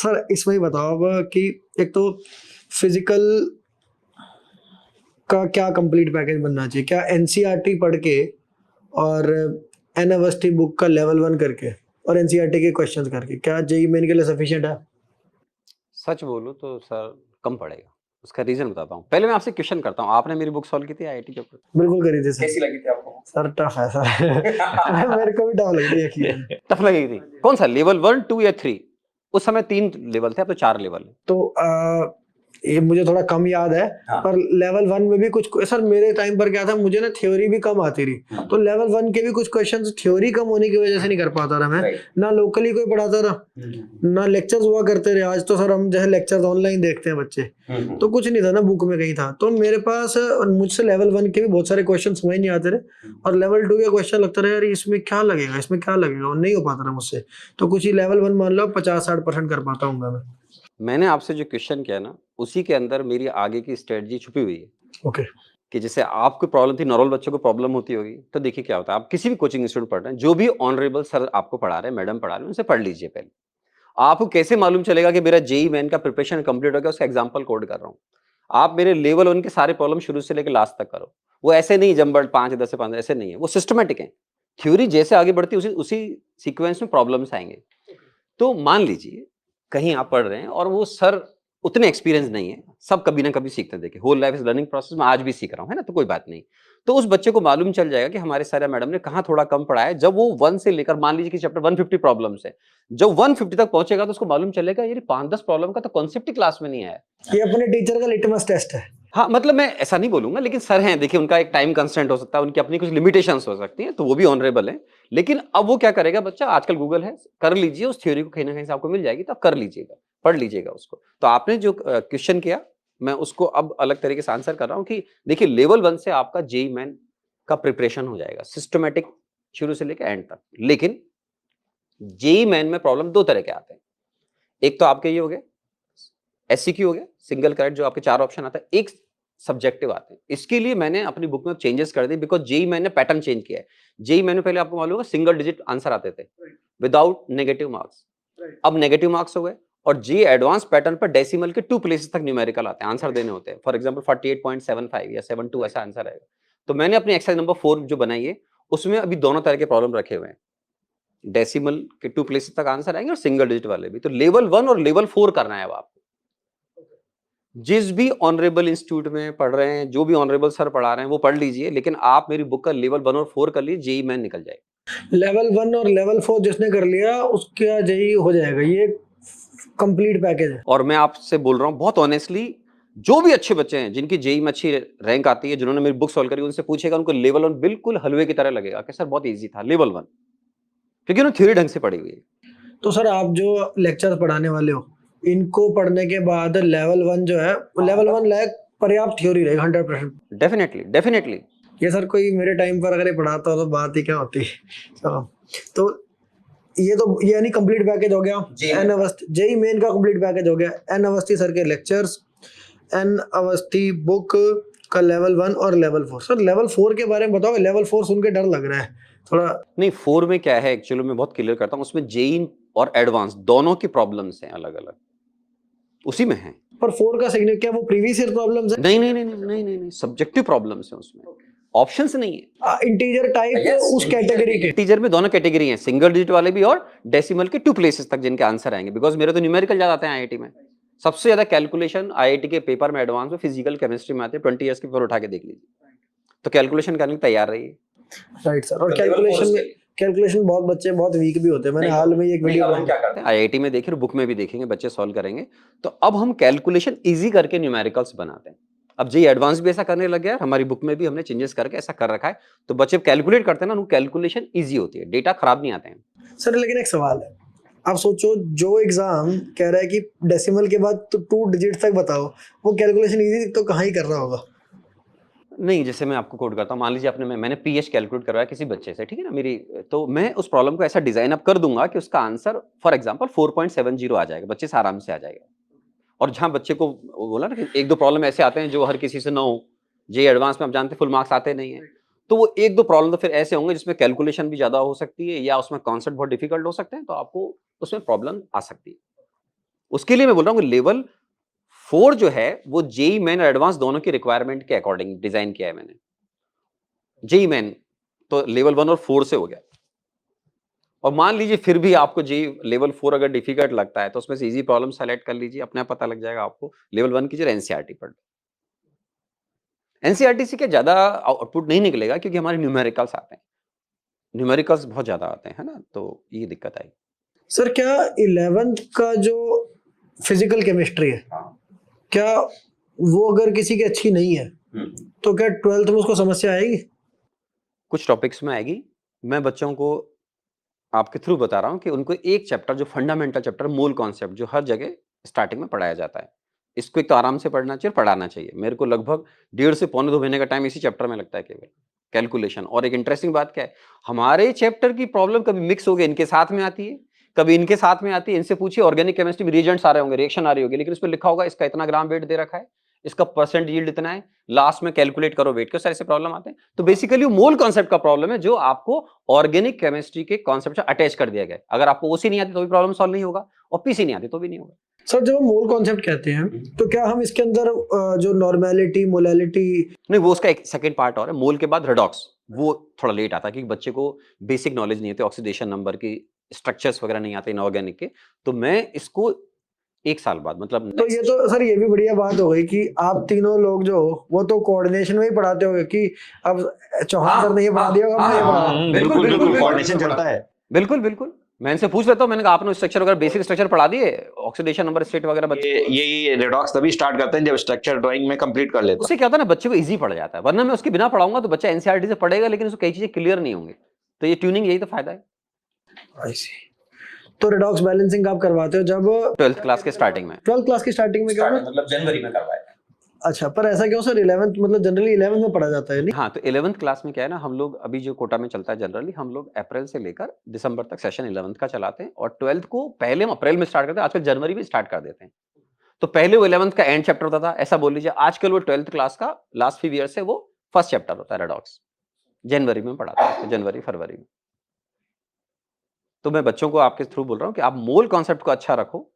Sir इसमें ही बताओ अब कि एक तो फिजिकल का क्या कंप्लीट पैकेज बनना चाहिए, क्या एनसीईआरटी पढ़ के और एन अवस्थी बुक का लेवल 1 करके और एनसीईआरटी के क्वेश्चंस करके क्या जेई मेन के लिए सफिशिएंट है? सच बोलूं तो सर कम पड़ेगा। उसका रीजन बताता हूँ। पहले मैं आपसे क्वेश्चन करता हूँ, आपने मेरी बुक सॉल्व की थी आईआईटी के ऊपर? बिल्कुल करी थी सर। कैसी लगी थी आपको? सर टफ है सर मेरे को भी टफ लग रही है यकीनन। टफ लगी थी? कौन सा लेवल 1, 2 या 3? उस समय 3 लेवल थे, अब तो 4 लेवल है। तो ये मुझे थोड़ा कम याद है। हाँ। पर लेवल 1 में भी कुछ सर मेरे टाइम पर क्या था, मुझे ना थ्योरी भी कम आती रही, तो लेवल 1 के भी कुछ क्वेश्चंस थ्योरी कम होने की वजह से नहीं कर पाता था मैं। Right. ना लोकली कोई पढ़ाता था ना लेक्चर्स हुआ करते रहे। आज तो सर हम जो है लेक्चर्स ऑनलाइन देखते हैं बच्चे, तो कुछ नहीं था ना बुक में कहीं था। तो मेरे पास मुझसे लेवल 1 के भी बहुत सारे क्वेश्चन समझ नहीं आते रहे, और लेवल 2 के क्वेश्चन लगता रहा यार इसमें क्या लगेगा, इसमें क्या लगेगा, और नहीं हो पाता था मुझसे। तो कुछ ही लेवल 1 मान लो 50-60% कर पाता हूँ मैं। मैंने आपसे जो क्वेश्चन किया ना, उसी के अंदर मेरी आगे की स्ट्रेटजी छुपी हुई है। ओके। कि जैसे आपको प्रॉब्लम थी, नॉर्मल बच्चों को प्रॉब्लम होती होगी, तो देखिए क्या होता है, आप किसी भी कोचिंग इंस्टीट्यूट पढ़ रहे हैं, जो भी ऑनरेबल सर आपको पढ़ा रहे हैं, मैडम पढ़ा रहे हैं, उनसे पढ़ लीजिए पहले। आपको कैसे मालूम चलेगा कि मेरा जेई मेन का प्रिपरेशन कंप्लीट हो गया, उसका एग्जांपल कोड कर रहा हूँ। आप मेरे लेवल 1 के सारे प्रॉब्लम शुरू से लेकर लास्ट तक करो। वो ऐसे नहीं जंबल 5 10 से 5 ऐसे नहीं है, वो सिस्टमेटिक है। थ्योरी जैसे आगे बढ़ती है उसी उसी सीक्वेंस में प्रॉब्लम्स आएंगे। तो मान लीजिए कहीं आप पढ़ रहे हैं और वो सर उतने एक्सपीरियंस नहीं है, सब कभी ना कभी सीखते हैं। देखिए whole life is learning process, में आज भी सीख रहा हूँ, है ना, तो कोई बात नहीं। तो उस बच्चे को मालूम चल जाएगा कि हमारे सारे मैडम ने कहाँ थोड़ा कम पढ़ाया है। जब वो 1 से लेकर मान लीजिए कि चैप्टर 150 प्रॉब्लम्स है, जब 150 तक पहुंचेगा तो उसको मालूम चलेगा ये 5-10 प्रॉब्लम का तो कॉन्सेप्ट ही क्लास में नहीं आया। ये अपने टीचर का लिटमस टेस्ट है। हाँ, मतलब मैं ऐसा नहीं बोलूंगा, लेकिन सर हैं, देखिए उनका एक टाइम कंस्टेंट हो सकता है, उनकी अपनी कुछ लिमिटेशंस हो सकती हैं, तो वो भी ऑनरेबल है। लेकिन अब वो क्या करेगा बच्चा, आजकल गूगल है, कर लीजिए उस थ्योरी को, कहीं ना कहीं से आपको मिल जाएगी, तो आप कर लीजिएगा, पढ़ लीजिएगा उसको। तो आपने जो क्वेश्चन किया, मैं उसको अब अलग तरीके से आंसर कर रहा हूँ कि देखिए लेवल 1 से आपका जेई मेन का प्रिपरेशन हो जाएगा सिस्टमेटिक, शुरू से लेकर एंड तक। लेकिन जेई मेन में प्रॉब्लम 2 तरह के आते हैं। एक तो आपके ये हो गया एससीक्यू हो गया, सिंगल करेक्ट, जो आपके 4 ऑप्शन आता है। एक सब्जेक्टिव आते हैं। इसके लिए मैंने अपनी बुक में चेंजेस कर दी, बिकॉज जेई मैंने पैटर्न चेंज किया है। जेई मैंने पहले आपको मालूम होगा सिंगल डिजिट आंसर आते थे विदाउट नेगेटिव मार्क्स, अब नेगेटिव मार्क्स हो गए। और जेई एडवांस पैटर्न पर डेसिमल के 2 प्लेसेस तक न्यूमेरिकल आते हैं, आंसर देने होते हैं। फॉर एग्जांपल 48.75 या 72 ऐसा आंसर आएगा। तो मैंने अपनी एक्सरसाइज नंबर 4 जो बनाई है, उसमें अभी दोनों तरह के प्रॉब्लम रखे हुए हैं। डेसिमल के 2 प्लेसेस तक आंसर आएंगे और सिंगल डिजिट वाले भी। तो लेवल 1 और लेवल 4 करना है अब आपको। जिस भी ऑनरेबल इंस्टीट्यूट में पढ़ रहे हैं, जो भी ऑनरेबल सर पढ़ा रहे हैं, वो पढ़ लीजिए, लेकिन आप मेरी बुक का लेवल 1 और 4 कर लीजिए, जेई मेन निकल जाएगा। लेवल 1 और लेवल 4 जिसने कर लिया उसका जेई हो जाएगा, ये कंप्लीट पैकेज है। और मैं आपसे बोल रहा हूँ बहुत ऑनेस्टली, जो भी अच्छे बच्चे हैं जिनकी जेई में अच्छी रैंक आती है, जिन्होंने मेरी बुक सॉल्व करी, उनसे पूछेगा, उनको लेवल 1 बिल्कुल हलवे की तरह लगेगा कि सर बहुत ईजी था लेवल 1, क्योंकि उन्होंने थ्योरी ढंग से पढ़ी हुई है। तो सर आप जो लेक्चर पढ़ाने वाले हो, इनको पढ़ने के बाद लेवल 1 जो है, लेवल 1 लायक पर्याप्त थ्योरी रहेगा 100%। Definitely definitely. ये सर कोई मेरे टाइम पर अगर ये पढ़ाता हो तो बात ही क्या होती। चलो, तो ये यानी कंप्लीट पैकेज हो गया। एन अवस्थी जेई मेन का कंप्लीट पैकेज हो गया। एन अवस्थी सर के लेक्चर्स, एन अवस्थी बुक का लेवल 1 और लेवल 4। सर लेवल 4 के बारे में बताओ, लेवल 4 सुन के डर लग रहा है थोड़ा। नहीं, 4 में क्या है एक्चुअली मैं बहुत क्लियर करता हूँ, उसमें जेई और एडवांस दोनों की प्रॉब्लम्स हैं अलग अलग, उसी में है। पर 4 का सिग्निफिकेंस क्या वो प्रीवियस ईयर प्रॉब्लम्स है? नहीं नहीं नहीं नहीं नहीं नहीं, सब्जेक्टिव प्रॉब्लम्स है उसमें, ऑप्शंस नहीं है। इंटीजर टाइप उस कैटेगरी के। टीचर में दोनों कैटेगरी हैं, सिंगल डिजिट वाले भी और डेसिमल के 2 प्लेसेस तक जिनके आंसर आएंगे। बिकॉज मेरे तो न्यूमेरिकल ज्यादा आते हैं आईआईटी में, सबसे ज्यादा कैलकुलेशन आईआईटी के पेपर में एडवांस में फिजिकल केमिस्ट्री में आते हैं। 20 ईयर्स के पेपर उठा के देख लीजिए, तो कैलकुलेशन करने की तैयार रहिए। Right sir. और कैलकुलेशन बहुत बच्चे बहुत वीक भी होते हैं। मैंने हाल में एक वीडियो आईआईटी में देखे, बुक में भी देखेंगे, बच्चे सॉल्व करेंगे। तो अब हम कैलकुलेशन इजी करके न्यूमेरिकल्स बनाते हैं। अब जी एडवांस भी ऐसा करने लग गया, हमारी बुक में भी हमने चेंजेस करके ऐसा कर रखा है। तो बच्चे कैलकुलेट करते हैं ना, उनको कैलकुलेशन इजी होती है, डेटा खराब नहीं आते हैं। सर लेकिन एक सवाल है, आप सोचो जो एग्जाम कह रहा है कि डेसिमल के बाद तो 2 डिजिट तक बताओ, वो कैलकुलेशन इजी तो कहाँ ही कर रहा होगा। नहीं, जैसे मैं आपको कोड करता हूँ, मान लीजिए आपने मैंने पीएच कैलकुलेट करवाया किसी बच्चे से, ठीक है ना, मेरी तो मैं उस प्रॉब्लम को ऐसा डिजाइन अप कर दूंगा कि उसका आंसर फॉर एग्जांपल 4.70 आ जाएगा, बच्चे से आराम से आ जाएगा। और जहां बच्चे को बोला ना कि 1-2 प्रॉब्लम ऐसे आते हैं जो हर किसी से ना हो, जे एडवांस में आप जानते हैं फुल मार्क्स आते नहीं है, तो वो 1-2 प्रॉब्लम तो फिर ऐसे होंगे जिसमें कैलकुलेशन भी ज्यादा हो सकती है या उसमें कॉन्सेप्ट बहुत डिफिकल्ट हो सकते हैं, तो आपको उसमें प्रॉब्लम आ सकती है। उसके लिए मैं बोल रहा हूँ लेवल 4 जो है वो जेई मेन और एडवांस दोनों की रिक्वायरमेंट के अकॉर्डिंग डिजाइन किया है मैंने। जेई मेन तो लेवल 1 और 4 से हो गया, और मान लीजिए फिर भी आपको जेई लेवल 4 अगर डिफिकल्ट लगता है तो उसमें से इजी प्रॉब्लम सेलेक्ट कर लीजिए, अपने आप पता लग जाएगा आपको। लेवल 1 कीजिए, एनसीईआरटी पढ़ लो। एनसीईआरटी से क्या ज्यादा आउटपुट नहीं निकलेगा क्योंकि हमारे न्यूमेरिकल्स आते हैं, न्यूमेरिकल्स बहुत ज्यादा आते हैं, है ना, तो ये दिक्कत आई। सर क्या 11th का जो फिजिकल केमिस्ट्री है, क्या वो अगर किसी की अच्छी नहीं है तो क्या 12th में उसको समस्या आएगी? कुछ टॉपिक्स में आएगी। मैं बच्चों को आपके थ्रू बता रहा हूँ कि उनको एक चैप्टर जो फंडामेंटल चैप्टर, मूल कॉन्सेप्ट जो हर जगह स्टार्टिंग में पढ़ाया जाता है, इसको एक तो आराम से पढ़ना चाहिए, पढ़ाना चाहिए। मेरे को लगभग 1.5 से पौने 2 महीने का टाइम इसी चैप्टर में लगता है केवल, कैलकुलेशन। और एक इंटरेस्टिंग बात क्या है, हमारे चैप्टर की प्रॉब्लम कभी मिक्स हो गई, इनके साथ में आती है, कभी इनके साथ में आती है। इनसे पूछिए ऑर्गेनिक केमिस्ट्री में रिएजेंट्स आ रहे होंगे, रिएक्शन आ रही होगी, लेकिन उस पर लिखा होगा इसका इतना ग्राम वेट दे रखा है, इसका परसेंट यील्ड इतना है, लास्ट में कैलकुलेट करो वेट के, सारे से प्रॉब्लम आते हैं। तो बेसिकली मोल कॉन्सेप्ट का प्रॉब्लम है जो आपको ऑर्गेनिक केमिस्ट्री के कॉन्सेप्ट से अटैच कर दिया गया है। अगर आपको ओसी नहीं आती तो भी प्रॉब्लम सॉल्व नहीं होगा, और पीसी नहीं आती तो भी नहीं होगा। सर जब हम मोल कॉन्सेप्ट कहते हैं तो क्या हम इसके अंदर जो नॉर्मेलिटी, मोलैलिटी? नहीं, वो उसका एक सेकंड पार्ट और है। मोल के बाद रेडॉक्स, वो थोड़ा लेट आता है क्योंकि बच्चे को बेसिक नॉलेज नहीं होती, ऑक्सीडेशन नंबर की स्ट्रक्चर्स वगैरह नहीं आते इनऑर्गेनिक के। तो मैं इसको 1 साल बाद, मतलब तो ये तो सर ये भी बढ़िया बात हो गई कि आप तीनों लोग जो हो वो तो कोऑर्डिनेशन में ही पढ़ाते होंगे कि अब चौहान सर ने ये पढ़ा दिया होगा, हमने ये पढ़ा दिया। बिल्कुल कोऑर्डिनेशन चलता है। बिल्कुल। मैं इनसे पूछ लेता हूँ, मैंने कहा आपने स्ट्रक्चर वगैरह बेसिक स्ट्रक्चर पढ़ा दिए, ऑक्सीडेशन नंबर स्टेट वगैरह बच्चे। ये रेडॉक्स तभी स्टार्ट करते हैं जब स्ट्रक्चर ड्राइंग में कंप्लीट कर लेते हैं। उससे क्या होता है ना, बच्चे को इजी पड़ जाता है। वरना मैं उसके बिना पढ़ाऊंगा तो बच्चा एनसीईआरटी से पढ़ेगा लेकिन उसको कई चीजें क्लियर नहीं होंगी। तो ये ट्यूनिंग, यही तो फायदा है। I see। तो रिडॉक्स बैलेंसिंग आप करवाते हो जब 12th क्लास के स्टार्टिंग में। 12th क्लास की स्टार्टिंग में? क्या मतलब जनवरी में करवाया। अच्छा, पर ऐसा क्यों सर? 11th मतलब जनरली 11th में पढ़ा जाता है नहीं? हाँ, तो 11th क्लास में क्या है ना, हम लोग अभी जो कोटा में चलता है जनरली, हम लोग अप्रैल से लेकर दिसंबर तक सेशन 11th का चलाते हैं, और 12th को पहले हम अप्रैल में स्टार्ट करते हैं, आजकल जनवरी में स्टार्ट कर देते हैं। तो पहले वो 11th का एंड चैप्टर होता था, ऐसा बोल लीजिए। आजकल वो 12th क्लास का लास्ट फ्यू ईयर से वो फर्स्ट चैप्टर होता है रेडॉक्स। जनवरी में पढ़ाते हैं, जनवरी फरवरी में। तो मैं बच्चों को आपके थ्रू बोल रहा हूँ कि आप मोल कॉन्सेप्ट को अच्छा रखो,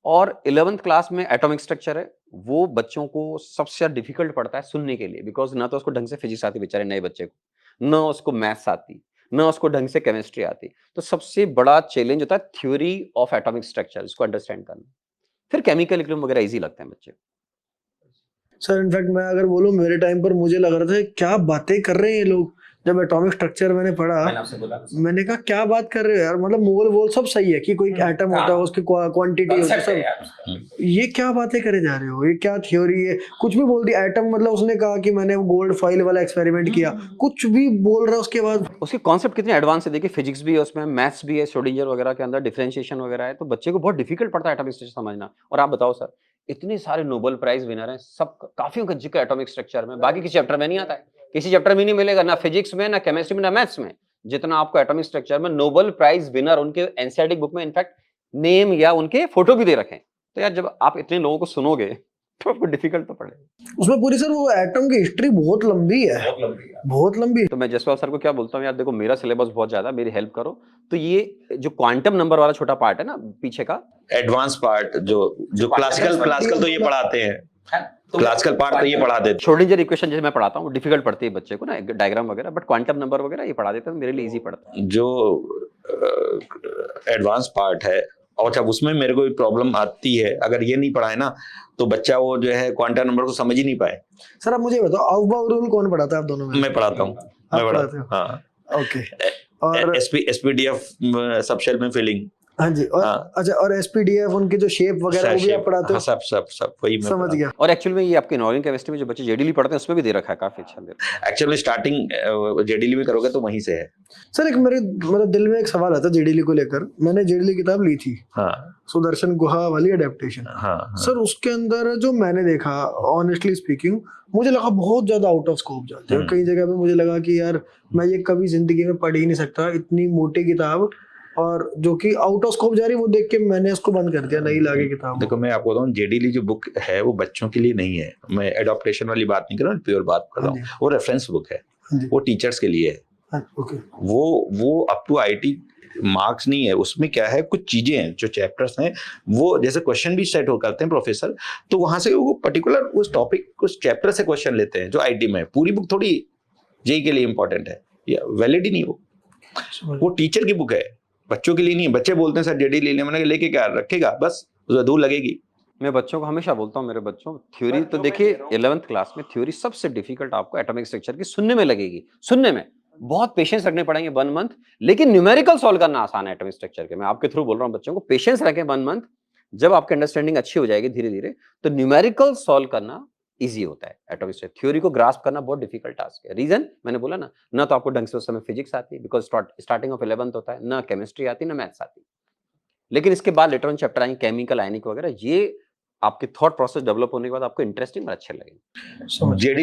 और 11th क्लास में एटॉमिक स्ट्रक्चर है, वो बच्चों को सबसे ज्यादा डिफिकल्ट पड़ता है सुनने के लिए, बिकॉज ना तो उसको ढंग से फिजिक्स आती बेचारे नए बच्चे को, ना उसको मैथ्स आती, ना उसको ढंग से केमिस्ट्री आती। तो सबसे बड़ा चैलेंज होता है थ्योरी ऑफ एटॉमिक स्ट्रक्चर, इसको अंडरस्टैंड करना। फिर केमिकल इक्विलिब्रियम वगैरह इजी लगते हैं बच्चे को। सर इनफैक्ट मैं अगर बोलूं, मेरे टाइम पर मुझे लग रहा था क्या बातें कर रहे हैं ये लोग। जब एटॉमिक स्ट्रक्चर मैंने पढ़ा, मैंने कहा क्या बात कर रहे हो यार, मतलब मोल वोल सब सही है कि कोई एटम होता है, उसकी क्वांटिटी होती है सब, ये क्या बातें करे जा रहे हो, ये क्या थ्योरी है? कुछ भी बोल दिया एटम, मतलब उसने कहा कि मैंने गोल्ड फॉइल वाला एक्सपेरिमेंट किया, कुछ भी बोल रहा है उसके बाद। उसके कॉन्सेप्ट कितने एडवांस है, देखिए फिजिक्स भी है उसमें, मैथ्स भी है, श्रोडिंगर वगैरह के अंदर डिफरेंशिएशन वगैरह है। तो बच्चे को बहुत डिफिकल्ट पड़ता है एटॉमिक स्ट्रक्चर समझना। और आप बताओ सर, इतने सारे नोबेल प्राइज विनर हैं, सब काफियों का जिक्र एटॉमिक स्ट्रक्चर में, बाकी किसी चैप्टर में नहीं आता है, किसी चैप्टर में नहीं मिलेगा, ना फिजिक्स में, ना केमिस्ट्री में, ना मैथ्स में, जितना आपको एटॉमिक स्ट्रक्चर में नोबेल प्राइज विनर उनके एनसीईआरटी बुक में इनफैक्ट नेम या उनके फोटो भी दे रखे हैं। तो यार जब आप इतने लोगों को सुनोगे तो आपको डिफिकल्ट तो पड़ेगा। उसमें पूरी सर वो एटम की हिस्ट्री बहुत लंबी है, बहुत लंबी। तो मैं जसपाल सर को क्या बोलता हूँ, यार देखो मेरा सिलेबस बहुत ज्यादा, मेरी हेल्प करो। तो ये जो क्वांटम नंबर वाला छोटा पार्ट है ना पीछे का, एडवांस पार्ट जो क्लासिकल तो ये पढ़ाते हैं, क्लासिकल पार्ट तो ये पढ़ा देते हैं। श्रोडिंगर इक्वेशन जैसे मैं पढ़ाता हूँ, डिफिकल्ट पड़ती है बच्चे को ना, डायग्राम वगैरह, बट क्वांटम नंबर वगैरह ये पढ़ा देते हैं, मेरे लिए इजी पड़ता है। जो एडवांस पार्ट है, और जब उसमें मेरे को प्रॉब्लम आती है, अगर ये नहीं पढ़ाए ना तो बच्चा वो जो है क्वांटम नंबर को समझ ही नहीं पाए। सर आप मुझे बताओ, अवबाउ रूल कौन पढ़ाता है आप दोनों में? मैं पढ़ाता हूँ, मैं पढ़ाता हूँ। हाँ, ओके। और एसपीडीएफ सबशेल में फिलिंग। हाँ जी। और हाँ। अच्छा, और एसपीडीएफ उनके जो शेप वगैरह वो भी आप पढ़ाते हो? हाँ, सब वही मैं समझ गया। और एक्चुअली में ये आपके इनऑर्गेनिक केमिस्ट्री में जो बच्चे जेडीली पढ़ते हैं उसमें भी दे रखा है, काफी अच्छा दे रखा है। एक्चुअली स्टार्टिंग जेडीली में करोगे तो वहीं से है। सर एक मेरे दिल में एक सवाल आता है जेडीली को लेकर। मैंने जेडीली किताब ली थी, हाँ, सुदर्शन गुहा वाली अडेप्टेशन। हाँ। सर उसके अंदर जो मैंने देखा, ऑनेस्टली स्पीकिंग, मुझे लगा बहुत ज्यादा आउट ऑफ स्कोप जाते हैं। कई जगह पे मुझे लगा कि यार मैं ये कभी जिंदगी में पढ़ ही नहीं सकता, इतनी मोटी किताब, और जो कि आउट ऑफ स्कोप जा रही, वो देख के मैंने उसको बंद कर दिया, नहीं लागे किताब। देखो मैं आपको बताऊं, जेडीली जो बुक है वो बच्चों के लिए नहीं है। मैं एडॉप्टेशन वाली बात नहीं कर रहा हूँ, प्योर बात कर रहा हूँ। वो रेफरेंस बुक है, वो टीचर्स के लिए है। ओके। वो अप टू आईटी मार्क्स नहीं है, उसमें क्या है, कुछ चीजें हैं जो चैप्टर्स हैं, वो जैसे क्वेश्चन भी सेट हो करते हैं प्रोफेसर, तो वहां से वो पर्टिकुलर उस टॉपिक उस चैप्टर से क्वेश्चन लेते हैं जो आईटी में है। पूरी बुक थोड़ी जेई के लिए इंपॉर्टेंट है, या वैलिड ही नहीं वो टीचर की बुक है, बच्चों के लिए नहीं है। बच्चे बोलते हैं सर जेडी ले लें, मैंने कहा लेके क्या रखेगा, बस उसे धूल लगेगी। मैं बच्चों को हमेशा बोलता हूँ, मेरे बच्चों, थ्योरी तो देखिए 11th क्लास में थ्योरी सबसे डिफिकल्ट आपको एटॉमिक स्ट्रक्चर की सुनने में लगेगी, सुनने में बहुत पेशेंस रखने पड़ेंगे 1 मंथ, लेकिन न्यूमेरिकल सॉल्व करना आसान है एटॉमिक स्ट्रक्चर के। मैं आपके थ्रू बोल रहा हूँ बच्चों को, पेशेंस रखें 1 मंथ, जब आपकी अंडरस्टैंडिंग अच्छी हो जाएगी धीरे धीरे, तो न्यूमेरिकल सॉल्व करना इजी होता है एटॉमिक स्ट्रक्चर। थ्योरी को ग्रास्प करना बहुत डिफिकल्ट टास्क है। रीजन मैंने बोला ना तो आपको ढंग से उस समय फिजिक्स आती है, बिकॉज स्टार्टिंग ऑफ 11th होता है, ना केमिस्ट्री आती ना मैथ्स आती, लेकिन इसके बाद लेटर ऑन चैप्टर आएंगे केमिकल, आयनिक वगैरह, ये आपके थॉट प्रोसेस डेवलप होने के बाद आपको इंटरेस्टिंग और अच्छे लगेंगे। जेडी